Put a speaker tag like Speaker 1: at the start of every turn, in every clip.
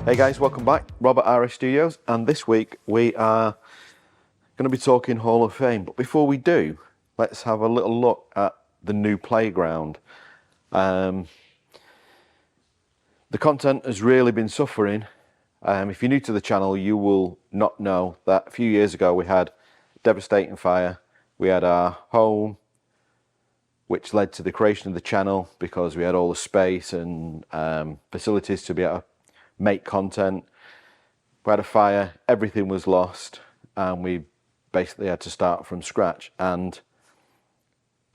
Speaker 1: Hey guys, welcome back. Robert RS Studios, and this week we are going to be talking Hall of Fame. But before we do, let's have a little look at the new playground. The content has really been suffering. If you're new to the channel, you will not know that a few years ago we had a devastating fire. We had our home, which led to the creation of the channel because we had all the space and facilities to be able to make content. We had a fire, everything was lost, and we basically had to start from scratch. And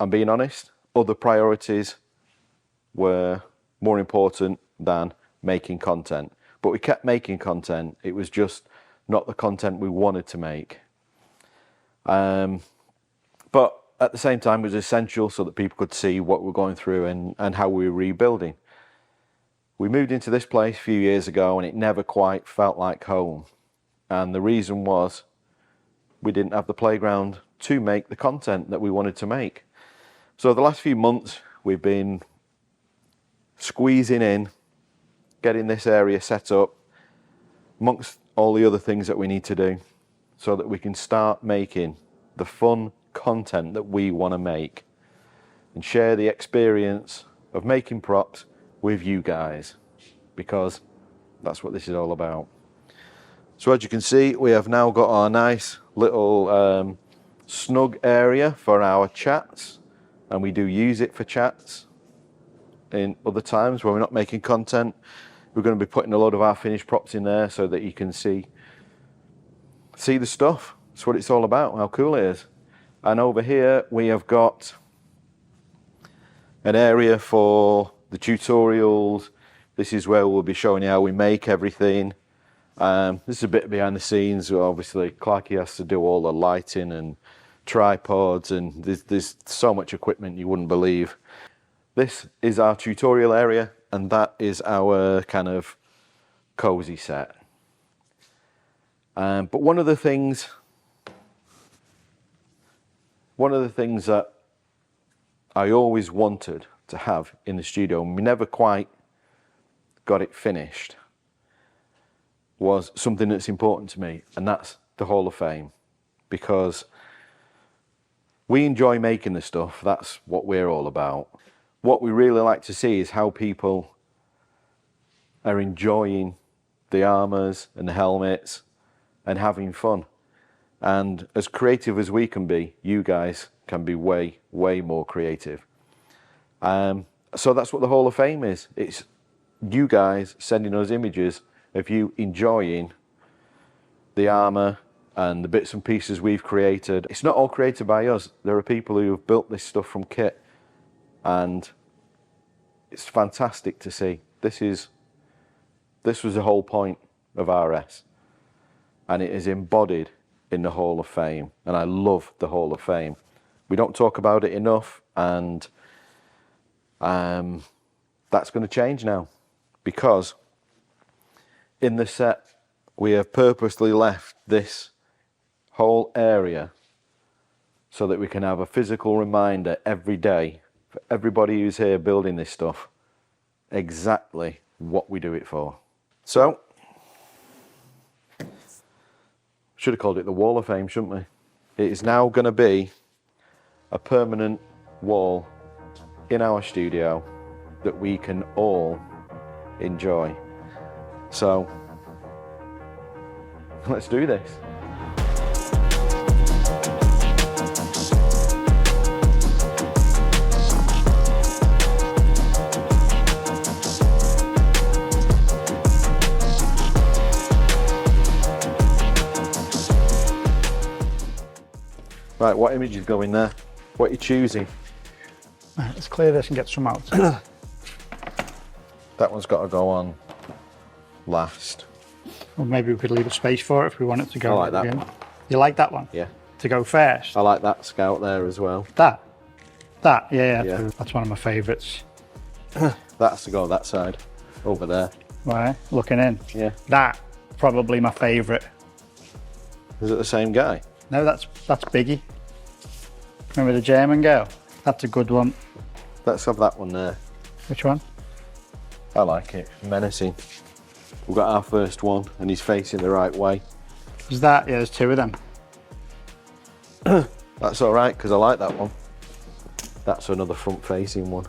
Speaker 1: I'm being honest, other priorities were more important than making content. But we kept making content. It was just not the content we wanted to make. But at the same time, it was essential so that people could see what we're going through and how we were rebuilding. We moved into this place a few years ago and it never quite felt like home. And the reason was we didn't have the playground to make the content that we wanted to make. So the last few months we've been squeezing in, getting this area set up amongst all the other things that we need to do so that we can start making the fun content that we want to make and share the experience of making props with you guys, because that's what this is all about. So as you can see, we have now got our nice little snug area for our chats, and we do use it for chats. In other times when we're not making content, we're going to be putting a lot of our finished props in there so that you can see the stuff. That's what it's all about, how cool it is. And over here we have got an area for the tutorials. This is where we'll be showing you how we make everything. This is a bit behind the scenes. Obviously Clarky has to do all the lighting and tripods, and there's so much equipment you wouldn't believe. This is our tutorial area, and that is our kind of cozy set. But one of the things that I always wanted to have in the studio, and we never quite got it finished, was something that's important to me, and that's the Hall of Fame. Because we enjoy making the stuff, that's what we're all about. What we really like to see is how people are enjoying the armors and the helmets and having fun. And as creative as we can be, you guys can be way, way more creative. So that's what the Hall of Fame is. It's you guys sending us images of you enjoying the armor and the bits and pieces we've created. It's not all created by us. There are people who have built this stuff from kit, and it's fantastic to see. This was the whole point of RS, and it is embodied in the Hall of Fame, and I love the Hall of Fame. We don't talk about it enough, and that's going to change now, because in the set we have purposely left this whole area so that we can have a physical reminder every day for everybody who's here building this stuff exactly what we do it for. So should have called it the Wall of Fame, shouldn't we? It is now going to be a permanent wall in our studio that we can all enjoy. So let's do this. Right, what images go in there? What are you choosing?
Speaker 2: Right, let's clear this and get some out.
Speaker 1: That one's got to go on last.
Speaker 2: Or maybe we could leave a space for it if we want it to go.
Speaker 1: I like that
Speaker 2: again.
Speaker 1: one.
Speaker 2: You like that one?
Speaker 1: Yeah.
Speaker 2: To go first?
Speaker 1: I like that scout there as well.
Speaker 2: That? Yeah.
Speaker 1: Yeah.
Speaker 2: That's one of my favourites.
Speaker 1: That's to go that side, over there.
Speaker 2: Right, looking in.
Speaker 1: Yeah.
Speaker 2: That, probably my favourite.
Speaker 1: Is it the same guy?
Speaker 2: No, that's Biggie. Remember the German girl? That's a good one.
Speaker 1: Let's have that one there.
Speaker 2: Which one?
Speaker 1: I like it. Menacing. We've got our first one and he's facing the right way.
Speaker 2: Is that, yeah, there's two of them.
Speaker 1: That's all right, because I like that one. That's another front facing one.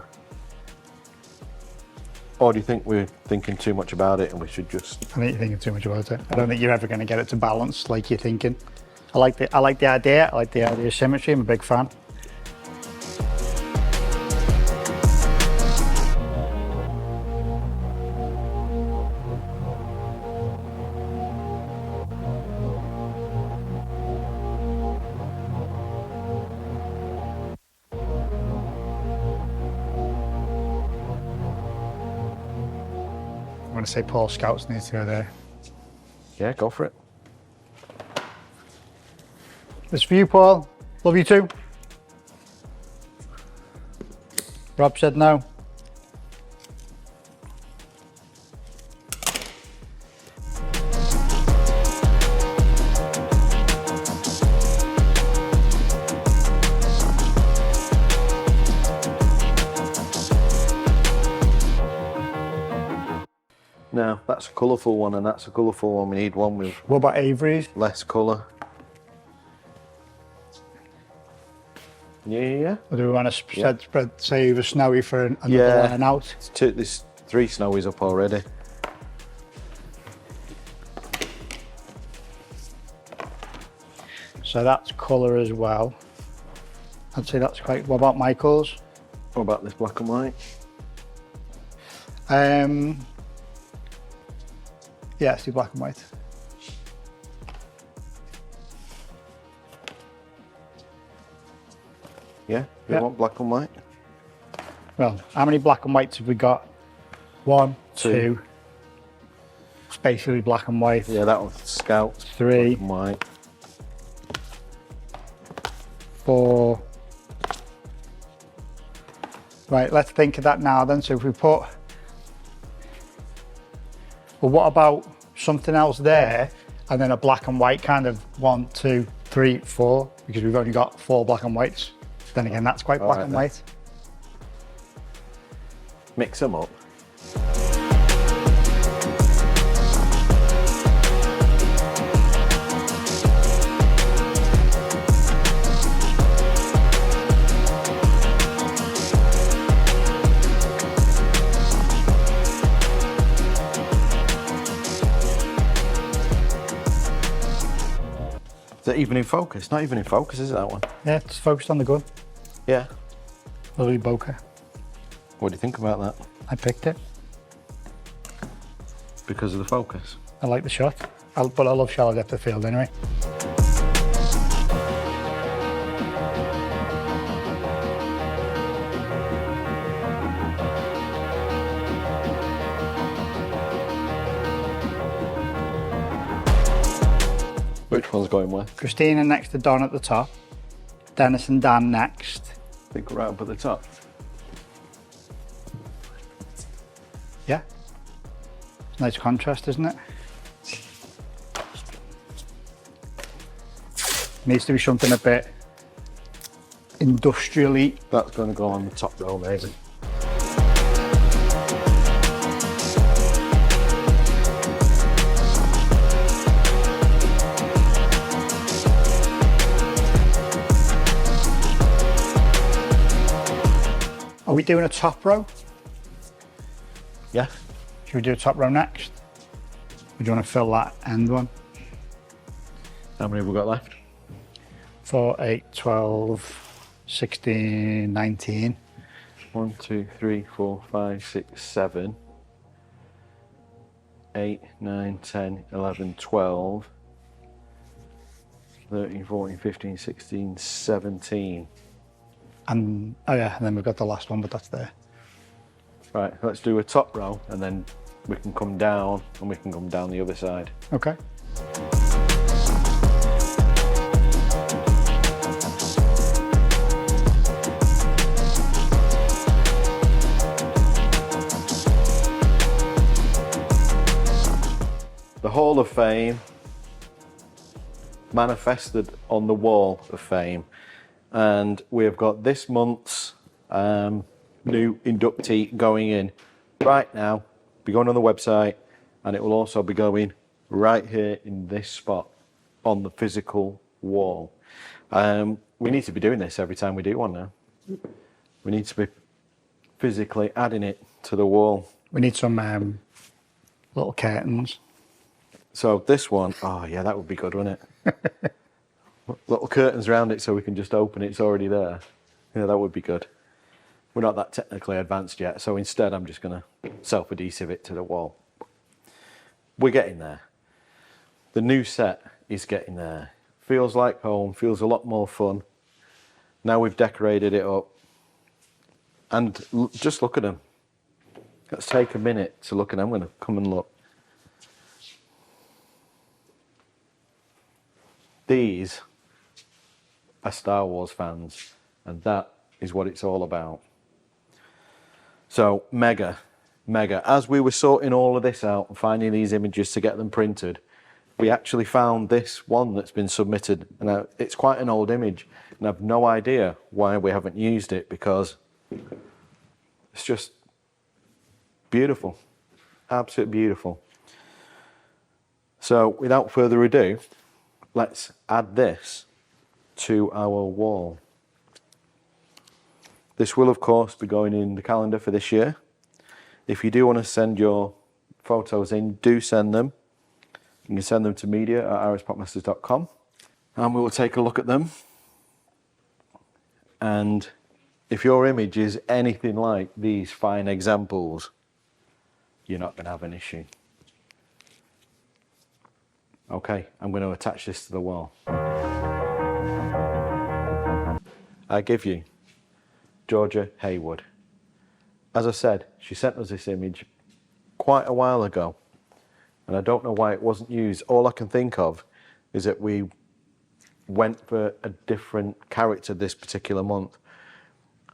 Speaker 1: Or do you think we're thinking too much about it and we should just...
Speaker 2: I think you're thinking too much about it. I don't think you're ever going to get it to balance like you're thinking. I like the idea. I like the idea of symmetry. I'm a big fan. I'm going to say Paul Scouts needs to go there.
Speaker 1: Yeah, go for it.
Speaker 2: This for you, Paul. Love you too. Rob said no.
Speaker 1: Now, that's a colourful one and that's a colourful one. We need one with
Speaker 2: What about Avery's?
Speaker 1: less colour. Yeah.
Speaker 2: Or do we want to spread save a snowy for another
Speaker 1: Yeah.
Speaker 2: line out?
Speaker 1: There's 3 snowies up already.
Speaker 2: So that's colour as well. I'd say that's quite. What about Michael's?
Speaker 1: What about this black and white?
Speaker 2: Yeah, let's do black and white.
Speaker 1: Yeah, you
Speaker 2: Yeah.
Speaker 1: want black and white?
Speaker 2: Well, how many black and whites have we got? 1,
Speaker 1: 2.
Speaker 2: 2. It's basically black and white.
Speaker 1: Yeah, that one's Scouts.
Speaker 2: 3,
Speaker 1: Black and white.
Speaker 2: 4. Right, let's think of that now then. So if we put, well, what about something else there and then a black and white kind of 1, 2, 3, 4, because we've only got 4 black and whites. Then again, that's quite black
Speaker 1: right
Speaker 2: and
Speaker 1: then.
Speaker 2: white.
Speaker 1: Mix them up. Is that even in focus? Not even in focus, is it, that one?
Speaker 2: Yeah, it's focused on the gun.
Speaker 1: Yeah.
Speaker 2: Lovely bokeh.
Speaker 1: What do you think about that?
Speaker 2: I picked it.
Speaker 1: Because of the focus?
Speaker 2: I like the shot. But I love shallow depth of field anyway.
Speaker 1: Which one's going where?
Speaker 2: Christina next to Don at the top. Dennis and Dan next.
Speaker 1: I think right up at the top.
Speaker 2: Yeah. Nice contrast, isn't it? Needs to be something a bit industrially.
Speaker 1: That's going to go on the top row, maybe.
Speaker 2: Are we doing a top row?
Speaker 1: Yeah.
Speaker 2: Should we do a top row next? Or do you want to fill that end one?
Speaker 1: How many have we got left?
Speaker 2: 4, 8, 12, 16, 19.
Speaker 1: 1, 2, 3, 4, 5, 6, 7, 8, 9, 10, 11, 12, 13, 14, 15, 16, 17.
Speaker 2: And, oh yeah, and then we've got the last one, but that's there.
Speaker 1: Right, let's do a top row and then we can come down and we can come down the other side.
Speaker 2: Okay.
Speaker 1: The Hall of Fame manifested on the Wall of Fame, and we've got this month's new inductee going in right now. Be going on the website and it will also be going right here in this spot on the physical wall. We need to be doing this every time we do one now. We need to be physically adding it to the wall.
Speaker 2: We need some little curtains.
Speaker 1: So this one, oh yeah, that would be good, wouldn't it? Little curtains around it so we can just open it, it's already there. Yeah, that would be good. We're not that technically advanced yet, so instead I'm just going to self-adhesive it to the wall. We're getting there. The new set is getting there. Feels like home, feels a lot more fun. Now we've decorated it up. And just look at them. Let's take a minute to look at them. I'm going to come and look. These are Star Wars fans, and that is what it's all about. So mega. As we were sorting all of this out and finding these images to get them printed, we actually found this one that's been submitted, and it's quite an old image, and I've no idea why we haven't used it, because it's just beautiful, absolutely beautiful. So without further ado, let's add this to our wall. This will of course be going in the calendar for this year. If you do want to send your photos in, do send them. You can send them to media@irispopmasters.com and we will take a look at them. And if your image is anything like these fine examples, you're not going to have an issue. Okay, I'm going to attach this to the wall. I give you Georgia Haywood. As I said, she sent us this image quite a while ago, and I don't know why it wasn't used. All I can think of is that we went for a different character this particular month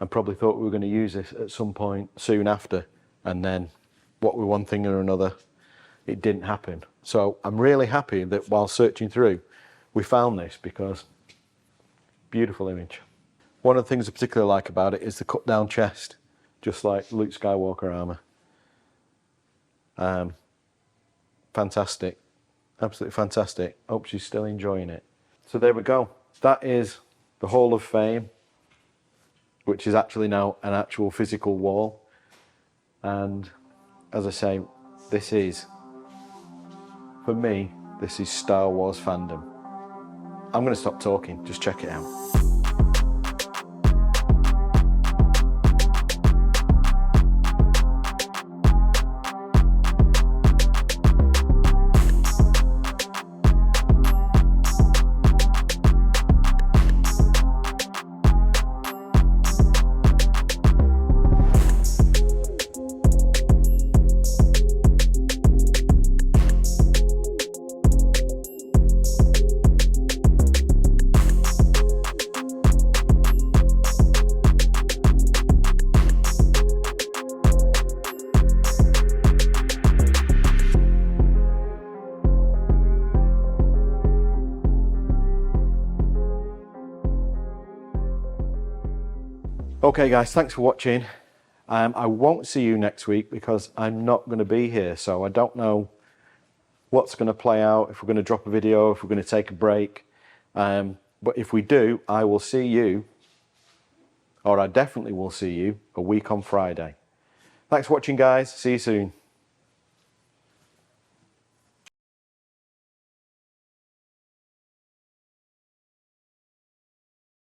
Speaker 1: and probably thought we were going to use this at some point soon after, and then what with one thing or another, it didn't happen. So I'm really happy that while searching through, we found this, because beautiful image. One of the things I particularly like about it is the cut down chest, just like Luke Skywalker armor. Fantastic, absolutely fantastic. Hope she's still enjoying it. So there we go. That is the Hall of Fame, which is actually now an actual physical wall. And as I say, this is, for me, this is Star Wars fandom. I'm going to stop talking, just check it out. Okay guys, thanks for watching. I won't see you next week because I'm not going to be here, so I don't know what's going to play out, if we're going to drop a video, if we're going to take a break. But if we do, I will see you, or I definitely will see you, a week on Friday. Thanks for watching guys, see you soon.